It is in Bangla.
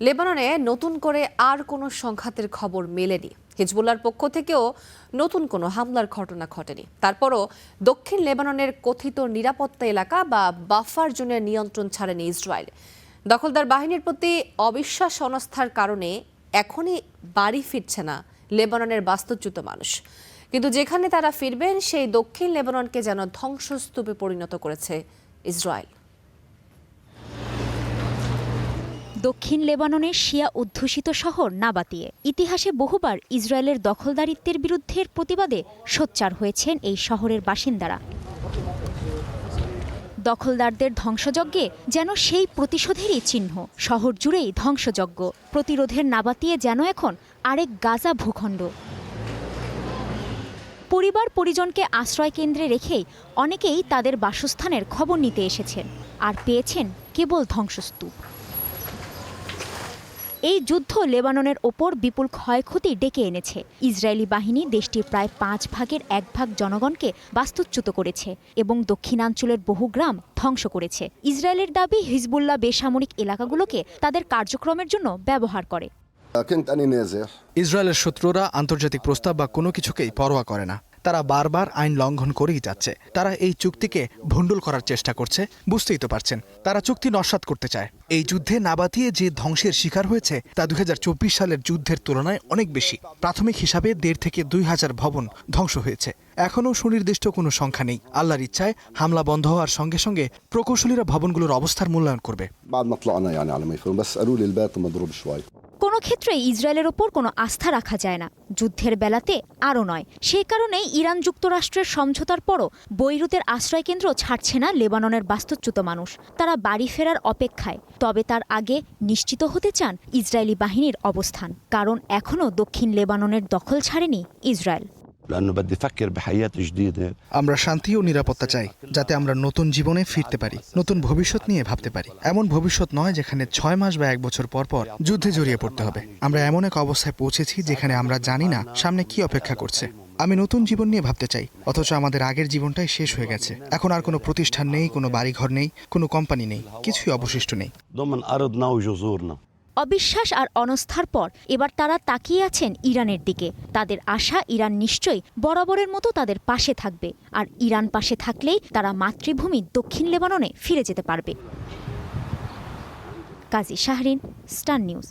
লেবাননে নতুন করে আর কোনো সংঘাতের খবর মেলেনি। হিজবুল্লাহর পক্ষ থেকেও নতুন কোনো হামলার ঘটনা ঘটেনি। তারপরও দক্ষিণ লেবাননের কথিত নিরাপত্তা এলাকা বা বাফার জোনের নিয়ন্ত্রণ ছাড়েনি ইসরায়েল। দখলদার বাহিনীর প্রতি অবিশ্বাস অনাস্থার কারণে এখনই বাড়ি ফিরছে না লেবাননের বাস্তুচ্যুত মানুষ। কিন্তু যেখানে তারা ফিরবেন সেই দক্ষিণ লেবাননকে যেন ধ্বংসস্তূপে পরিণত করেছে ইসরায়েল। দক্ষিণ লেবাননের শিয়া অধ্যুষিত শহর নাবাতিয়ে ইতিহাসে বহুবার ইসরায়েলের দখলদারিত্বের বিরুদ্ধে প্রতিবাদে সোচ্চার হয়েছেন এই শহরের বাসিন্দারা। দখলদারদের ধ্বংসযজ্ঞে যেন সেই প্রতিশোধেরই চিহ্ন। শহর জুড়েই ধ্বংসযজ্ঞ প্রতিরোধের নাবাতিয়ে যেন এখন আরেক গাজা ভূখণ্ড। পরিবার পরিজনকে আশ্রয় কেন্দ্রে রেখেই অনেকেই তাদের বাসস্থানের খবর নিতে এসেছেন, আর পেয়েছেন কেবল ধ্বংসস্তূপ। এই যুদ্ধ লেবাননের ওপর বিপুল ক্ষয়ক্ষতি ডেকে এনেছে। ইসরায়েলি বাহিনী দেশটির প্রায় 5 ভাগের 1 ভাগ জনগণকে বাস্তুচ্যুত করেছে এবং দক্ষিণাঞ্চলের বহু গ্রাম ধ্বংস করেছে। ইসরায়েলের দাবি, হিজবুল্লাহ বেসামরিক এলাকাগুলোকে তাদের কার্যক্রমের জন্য ব্যবহার করে। ইসরায়েলের শত্রুরা আন্তর্জাতিক প্রস্তাব বা কোনো কিছুকেই পরোয়া করে না। তারা বারবার আইন লঙ্ঘন করেই যাচ্ছে। তারা এই চুক্তিকে ভণ্ডুল করার চেষ্টা করছে, বুঝতেই তো পারছেন। তারা চুক্তি নস্যাৎ করতে চায়। এই যুদ্ধে নাবাতিয়ে যে ধ্বংসের শিকার হয়েছে তা 2024 সালের যুদ্ধের তুলনায় অনেক বেশি। প্রাথমিক হিসাবে 1,500 থেকে 2,000 ভবন ধ্বংস হয়েছে। এখনও সুনির্দিষ্ট কোনো সংখ্যা নেই। আল্লাহর ইচ্ছায় হামলা বন্ধ হওয়ার সঙ্গে সঙ্গে প্রকৌশলীরা ভবনগুলোর অবস্থার মূল্যায়ন করবে। কোনো ক্ষেত্রে ইসরায়েলের ওপর কোনো আস্থা রাখা যায় না, যুদ্ধের বেলাতে আরও নয়। সেই কারণেই ইরান যুক্তরাষ্ট্রের সমঝোতার পরও বৈরুতের আশ্রয়কেন্দ্র ছাড়ছে না লেবাননের বাস্তুচ্যুত মানুষ। তারা বাড়ি ফেরার অপেক্ষায়। তবে তার আগে নিশ্চিত হতে চান ইসরায়েলি বাহিনীর অবস্থান, কারণ এখনও দক্ষিণ লেবাননের দখল ছাড়েনি ইসরায়েল। আমরা শান্তি ও নিরাপত্তা চাই, যাতে আমরা নতুন জীবনে ফিরতে পারি, নতুন ভবিষ্যৎ নিয়ে ভাবতে পারি। এমন ভবিষ্যৎ নয় যেখানে 6 মাস বা 1 বছর পর পর যুদ্ধে জড়িয়ে পড়তে হবে। আমরা এমন এক অবস্থায় পৌঁছেছি যেখানে আমরা জানি না সামনে কি অপেক্ষা করছে। আমি নতুন জীবন নিয়ে ভাবতে চাই, অথচ আমাদের আগের জীবনটাই শেষ হয়ে গেছে। এখন আর কোনো প্রতিষ্ঠান নেই, কোনো বাড়িঘর নেই, কোনো কোম্পানি নেই, কিছুই অবশিষ্ট নেই। অবিশ্বাস আর অনাস্থার পর এবার তারা তাকিয়ে আছেন ইরানের দিকে। তাদের আশা, ইরান নিশ্চয়ই বরাবরের মতো তাদের পাশে থাকবে। আর ইরান পাশে থাকলেই তারা মাতৃভূমি দক্ষিণ লেবাননে ফিরে যেতে পারবে। কাজী শাহরিন, স্টার নিউজ।